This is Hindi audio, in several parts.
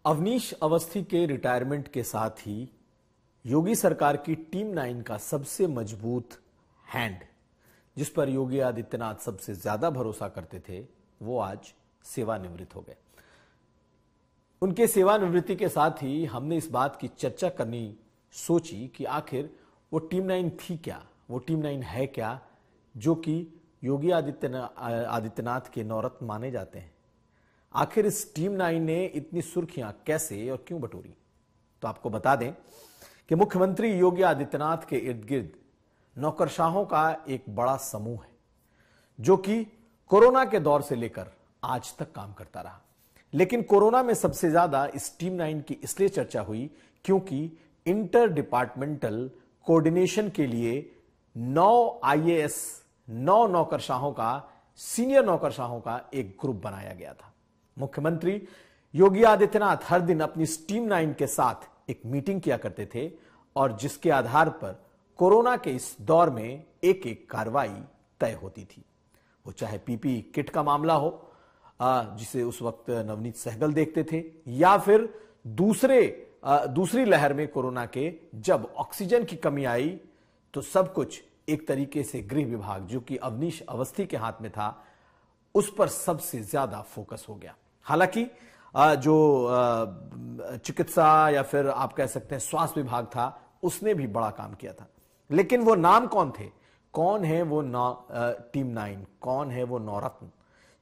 अवनीश अवस्थी के रिटायरमेंट के साथ ही योगी सरकार की टीम 9 का सबसे मजबूत हैंड, जिस पर योगी आदित्यनाथ सबसे ज्यादा भरोसा करते थे, वो आज सेवानिवृत्त हो गए। उनके सेवानिवृत्ति के साथ ही हमने इस बात की चर्चा करनी सोची कि आखिर वो टीम 9 थी क्या, वो टीम 9 है क्या, जो कि योगी आदित्यनाथ के नौरत्न माने जाते हैं। आखिर इस टीम 9 ने इतनी सुर्खियां कैसे और क्यों बटोरी। तो आपको बता दें कि मुख्यमंत्री योगी आदित्यनाथ के इर्द गिर्द नौकरशाहों का एक बड़ा समूह है, जो कि कोरोना के दौर से लेकर आज तक काम करता रहा। लेकिन कोरोना में सबसे ज्यादा इस टीम 9 की इसलिए चर्चा हुई क्योंकि इंटर डिपार्टमेंटल कोऑर्डिनेशन के लिए 9 IAS 9 नौकरशाहों का, सीनियर नौकरशाहों का एक ग्रुप बनाया गया था। मुख्यमंत्री योगी आदित्यनाथ हर दिन अपनी टीम 9 के साथ एक मीटिंग किया करते थे और जिसके आधार पर कोरोना के इस दौर में एक एक कार्रवाई तय होती थी। वो चाहे PPE किट का मामला हो, जिसे उस वक्त नवनीत सहगल देखते थे, या फिर दूसरी लहर में कोरोना के जब ऑक्सीजन की कमी आई तो सब कुछ एक तरीके से गृह विभाग, जो कि अवनीश अवस्थी के हाथ में था, उस पर सबसे ज्यादा फोकस हो गया। हालांकि जो चिकित्सा या फिर आप कह सकते हैं स्वास्थ्य विभाग था, उसने भी बड़ा काम किया था। लेकिन वो नाम कौन थे, कौन है वो टीम 9, कौन है वो नौरत्न,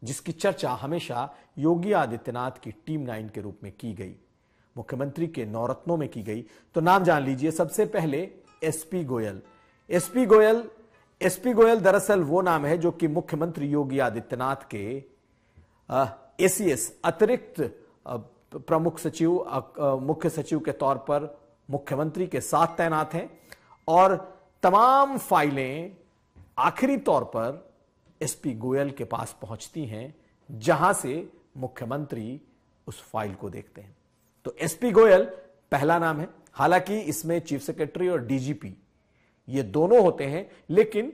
जिसकी चर्चा हमेशा योगी आदित्यनाथ की टीम 9 के रूप में की गई, मुख्यमंत्री के नौरत्नों में की गई। तो नाम जान लीजिए। सबसे पहले SP गोयल। SP गोयल दरअसल वो नाम है जो कि मुख्यमंत्री योगी आदित्यनाथ के ACS अतिरिक्त प्रमुख सचिव, मुख्य सचिव के तौर पर मुख्यमंत्री के साथ तैनात हैं और तमाम फाइलें आखिरी तौर पर SP गोयल के पास पहुंचती हैं, जहां से मुख्यमंत्री उस फाइल को देखते हैं। तो SP गोयल पहला नाम है। हालांकि इसमें चीफ सेक्रेटरी और DGP ये दोनों होते हैं, लेकिन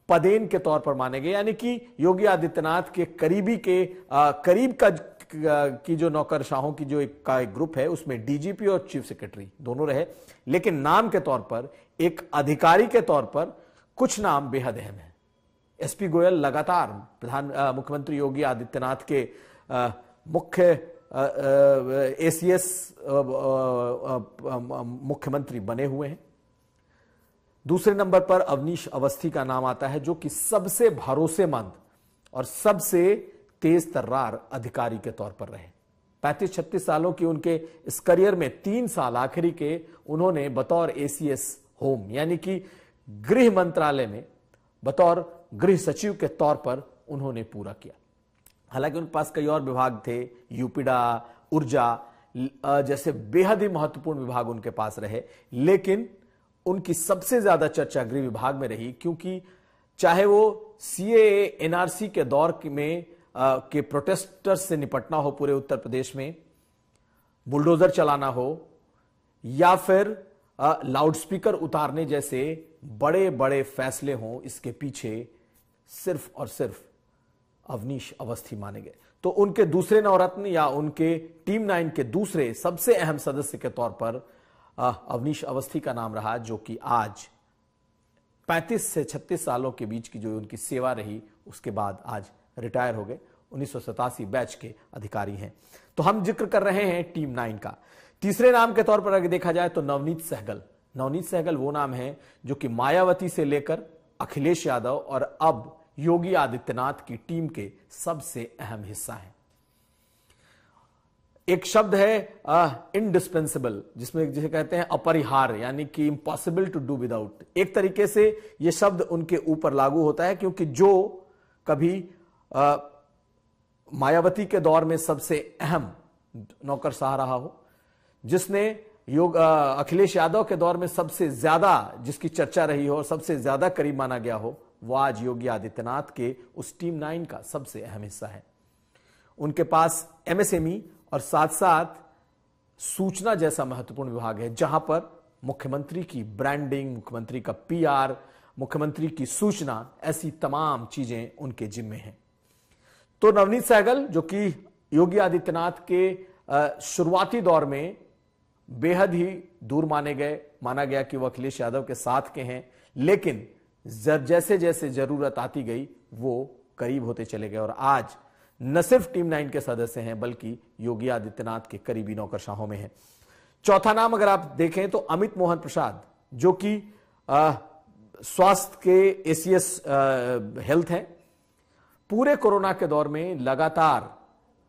पदेन के तौर पर माने गए, यानी कि योगी आदित्यनाथ के करीब की जो नौकरशाहों की जो एक ग्रुप है, उसमें DGP और चीफ सेक्रेटरी दोनों रहे। लेकिन नाम के तौर पर, एक अधिकारी के तौर पर कुछ नाम बेहद अहम है। SP गोयल लगातार मुख्यमंत्री योगी आदित्यनाथ के मुख्य ACS मुख्यमंत्री बने हुए हैं। दूसरे नंबर पर अवनीश अवस्थी का नाम आता है, जो कि सबसे भरोसेमंद और सबसे तेज तर्रार अधिकारी के तौर पर रहे। 35-36 सालों की उनके इस करियर में 3 साल आखिरी के उन्होंने बतौर ACS होम, यानी कि गृह मंत्रालय में बतौर गृह सचिव के तौर पर उन्होंने पूरा किया। हालांकि उनके पास कई और विभाग थे, यूपीडा, ऊर्जा जैसे बेहद ही महत्वपूर्ण विभाग उनके पास रहे, लेकिन उनकी सबसे ज्यादा चर्चा गृह विभाग में रही, क्योंकि चाहे वो CAA NRC के दौर में के प्रोटेस्टर्स से निपटना हो पूरे उत्तर प्रदेश में, बुलडोजर चलाना हो, या फिर लाउडस्पीकर उतारने जैसे बड़े बड़े फैसले हों, इसके पीछे सिर्फ और सिर्फ अवनीश अवस्थी माने गए। तो उनके दूसरे नवरत्न या उनके टीम 9 के दूसरे सबसे अहम सदस्य के तौर पर अवनीश अवस्थी का नाम रहा, जो कि आज 35 से 36 सालों के बीच की जो उनकी सेवा रही, उसके बाद आज रिटायर हो गए। 1987 बैच के अधिकारी हैं। तो हम जिक्र कर रहे हैं टीम 9 का। तीसरे नाम के तौर पर अगर देखा जाए तो नवनीत सहगल वो नाम है जो कि मायावती से लेकर अखिलेश यादव और अब योगी आदित्यनाथ की टीम के सबसे अहम हिस्सा हैं। एक शब्द है इंडिस्पेंसिबल, जिसे कहते हैं अपरिहार्य, यानी कि इम्पॉसिबल टू डू विदाउट। एक तरीके से यह शब्द उनके ऊपर लागू होता है, क्योंकि जो कभी मायावती के दौर में सबसे अहम नौकरशाह रहा हो, जिसने अखिलेश यादव के दौर में सबसे ज्यादा जिसकी चर्चा रही हो और सबसे ज्यादा करीब माना गया हो, वो आज योगी आदित्यनाथ के उस टीम 9 का सबसे अहम हिस्सा है। उनके पास MSME और साथ साथ सूचना जैसा महत्वपूर्ण विभाग है, जहां पर मुख्यमंत्री की ब्रांडिंग, मुख्यमंत्री का PR, मुख्यमंत्री की सूचना, ऐसी तमाम चीजें उनके जिम्मे हैं। तो नवनीत सहगल, जो कि योगी आदित्यनाथ के शुरुआती दौर में बेहद ही दूर माना गया कि वो अखिलेश यादव के साथ के हैं, लेकिन जैसे जैसे जरूरत आती गई वो करीब होते चले गए और आज न सिर्फ टीम 9 के सदस्य हैं बल्कि योगी आदित्यनाथ के करीबी नौकरशाहों में हैं। चौथा नाम अगर आप देखें तो अमित मोहन प्रसाद, जो कि स्वास्थ्य के एसीएस हेल्थ हैं। पूरे कोरोना के दौर में लगातार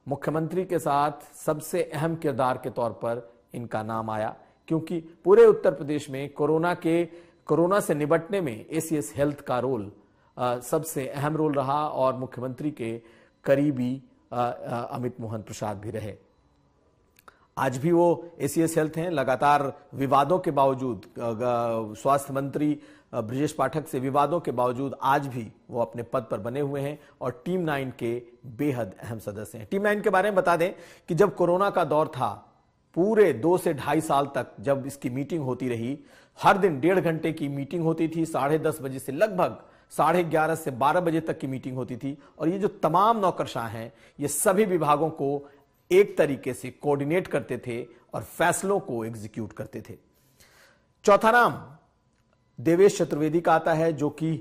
मुख्यमंत्री के साथ सबसे अहम किरदार के तौर पर इनका नाम आया, क्योंकि पूरे उत्तर प्रदेश में कोरोना से निपटने में एसीएस हेल्थ का रोल सबसे अहम रोल रहा और मुख्यमंत्री के करीबी अमित मोहन प्रसाद भी रहे। आज भी वो एसीएस हेल्थ हैं। लगातार विवादों के बावजूद, स्वास्थ्य मंत्री ब्रजेश पाठक से विवादों के बावजूद आज भी वो अपने पद पर बने हुए हैं और टीम 9 के बेहद अहम सदस्य हैं। टीम 9 के बारे में बता दें कि जब कोरोना का दौर था, पूरे 2 से ढाई साल तक जब इसकी मीटिंग होती रही, हर दिन 1.5 घंटे की मीटिंग होती थी। 10:30 बजे से लगभग 11:30 से 12 बजे तक की मीटिंग होती थी और ये जो तमाम नौकरशाह हैं ये सभी विभागों को एक तरीके से कोऑर्डिनेट करते थे और फैसलों को एग्जीक्यूट करते थे। चौथा नाम देवेश चतुर्वेदी का आता है, जो कि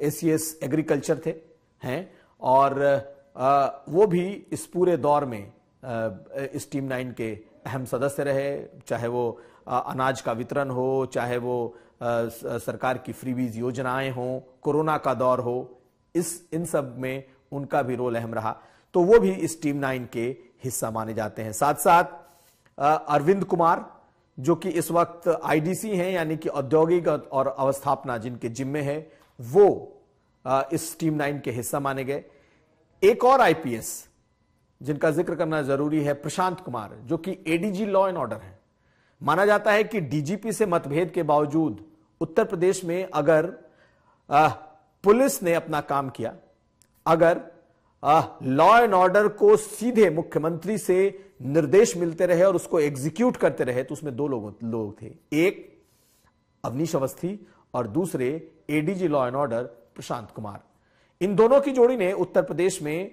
एसीएस एग्रीकल्चर हैं और वो भी इस पूरे दौर में इस टीम 9 के अहम सदस्य रहे, चाहे वो अनाज का वितरण हो, चाहे वो सरकार की फ्रीबीज योजनाएं हो, कोरोना का दौर हो, इन सब में उनका भी रोल अहम रहा, तो वो भी इस टीम 9 के हिस्सा माने जाते हैं। साथ साथ अरविंद कुमार, जो कि इस वक्त आईडीसी हैं, यानी कि औद्योगिक और अवस्थापना जिनके जिम्मे है, वो इस टीम 9 के हिस्सा माने गए। एक और आईपीएस जिनका जिक्र करना जरूरी है, प्रशांत कुमार, जो कि एडीजी लॉ एंड ऑर्डर है। माना जाता है कि डीजीपी से मतभेद के बावजूद उत्तर प्रदेश में अगर पुलिस ने अपना काम किया, अगर लॉ एंड ऑर्डर को सीधे मुख्यमंत्री से निर्देश मिलते रहे और उसको एग्जीक्यूट करते रहे, तो उसमें 2 लोग थे। एक अवनीश अवस्थी और दूसरे ADG law and order Prashant Kumar. इन दोनों की जोड़ी ने उत्तर प्रदेश में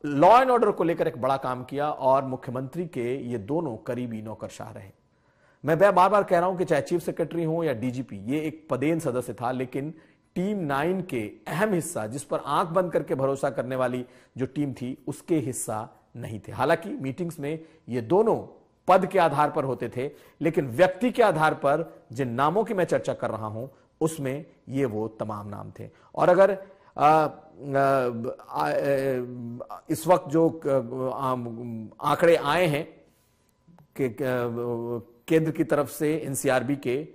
लॉ एंड ऑर्डर को लेकर एक बड़ा काम किया और मुख्यमंत्री के ये दोनों करीबी नौकरशाह रहे। मैं बार बार कह रहा हूं कि चाहे चीफ सेक्रेटरी हो या डीजीपी, ये एक पदेन सदस्य था, लेकिन टीम 9 के अहम हिस्सा, जिस पर आंख बंद करके भरोसा करने वाली जो टीम थी, उसके हिस्सा नहीं थे। हालांकि मीटिंग्स में ये दोनों पद के आधार पर होते थे, लेकिन व्यक्ति के आधार पर जिन नामों की मैं चर्चा कर रहा हूं उसमें ये वो तमाम नाम थे। और अगर इस वक्त जो आंकड़े आए हैं कि केंद्र की तरफ से एनसीआरबी के,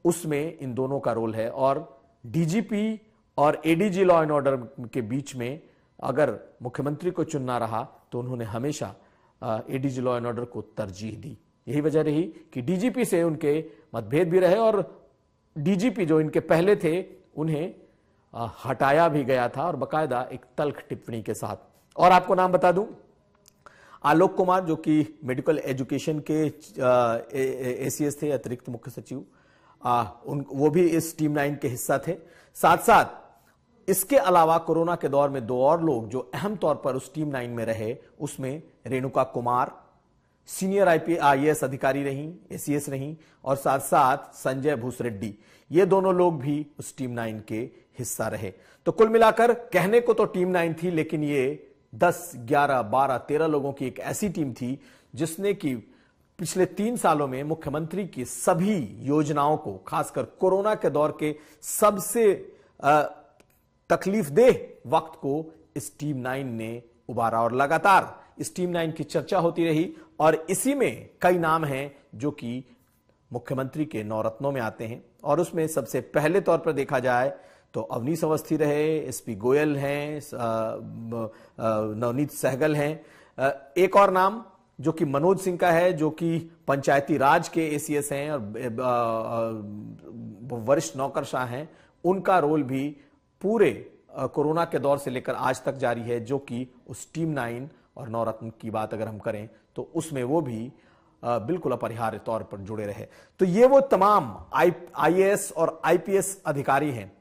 उसमें इन दोनों का रोल है और डीजीपी और एडीजी लॉ एंड ऑर्डर के बीच में अगर मुख्यमंत्री को चुनना रहा तो उन्होंने हमेशा एडीजी लॉ एंड ऑर्डर को तरजीह दी। यही वजह रही कि डीजीपी से उनके मतभेद भी रहे और डीजीपी जो इनके पहले थे उन्हें हटाया भी गया था और बकायदा एक तल्ख टिप्पणी के साथ। और आपको नाम बता दूं, आलोक कुमार, जो कि मेडिकल एजुकेशन के एसीएस थे, अतिरिक्त मुख्य सचिव, वो भी इस टीम 9 के हिस्सा थे। साथ साथ इसके अलावा कोरोना के दौर में 2 और लोग जो अहम तौर पर उस टीम 9 में रहे, उसमें रेणुका कुमार, सीनियर आईएएस अधिकारी रही, एसीएस रही, और साथ साथ संजय भूसरेड्डी, ये दोनों लोग भी उस टीम 9 के हिस्सा रहे। तो कुल मिलाकर कहने को तो टीम 9 थी, लेकिन ये 10, 11, 12, 13 लोगों की एक ऐसी टीम थी जिसने कि पिछले 3 सालों में मुख्यमंत्री की सभी योजनाओं को, खासकर कोरोना के दौर के सबसे तकलीफदेह वक्त को, इस टीम 9 ने उबारा और लगातार इस टीम 9 की चर्चा होती रही। और इसी में कई नाम हैं जो कि मुख्यमंत्री के नौरत्नों में आते हैं और उसमें सबसे पहले तौर पर देखा जाए तो अवनीश अवस्थी रहे, एसपी गोयल हैं, नवनीत सहगल हैं। एक और नाम जो कि मनोज सिंह का है, जो कि पंचायती राज के एसीएस हैं और वरिष्ठ नौकरशाह हैं, उनका रोल भी पूरे कोरोना के दौर से लेकर आज तक जारी है, जो कि उस टीम 9 और नौरत्न की बात अगर हम करें तो उसमें वो भी बिल्कुल अपरिहार्य तौर पर जुड़े रहे। तो ये वो तमाम आईएएस और आईपीएस अधिकारी हैं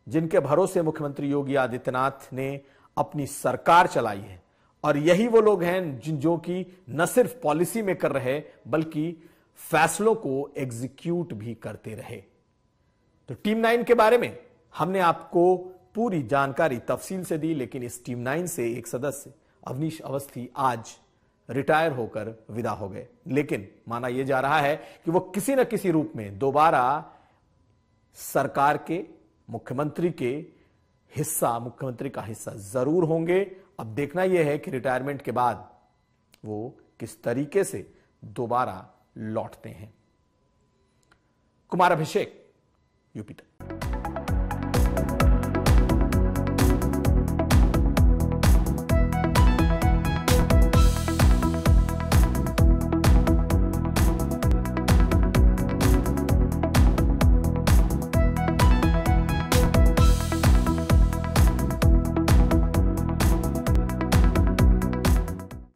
जिनके भरोसे मुख्यमंत्री योगी आदित्यनाथ ने अपनी सरकार चलाई है और यही वो लोग हैं जो कि न सिर्फ पॉलिसी में कर रहे बल्कि फैसलों को एग्जीक्यूट भी करते रहे। तो टीम 9 के बारे में हमने आपको पूरी जानकारी तफसील से दी, लेकिन इस टीम 9 से एक सदस्य अवनीश अवस्थी आज रिटायर होकर विदा हो गए। लेकिन माना यह जा रहा है कि वो किसी न किसी रूप में दोबारा सरकार के मुख्यमंत्री का हिस्सा जरूर होंगे। अब देखना यह है कि रिटायरमेंट के बाद वो किस तरीके से दोबारा लौटते हैं। कुमार अभिषेक, यूपी तक।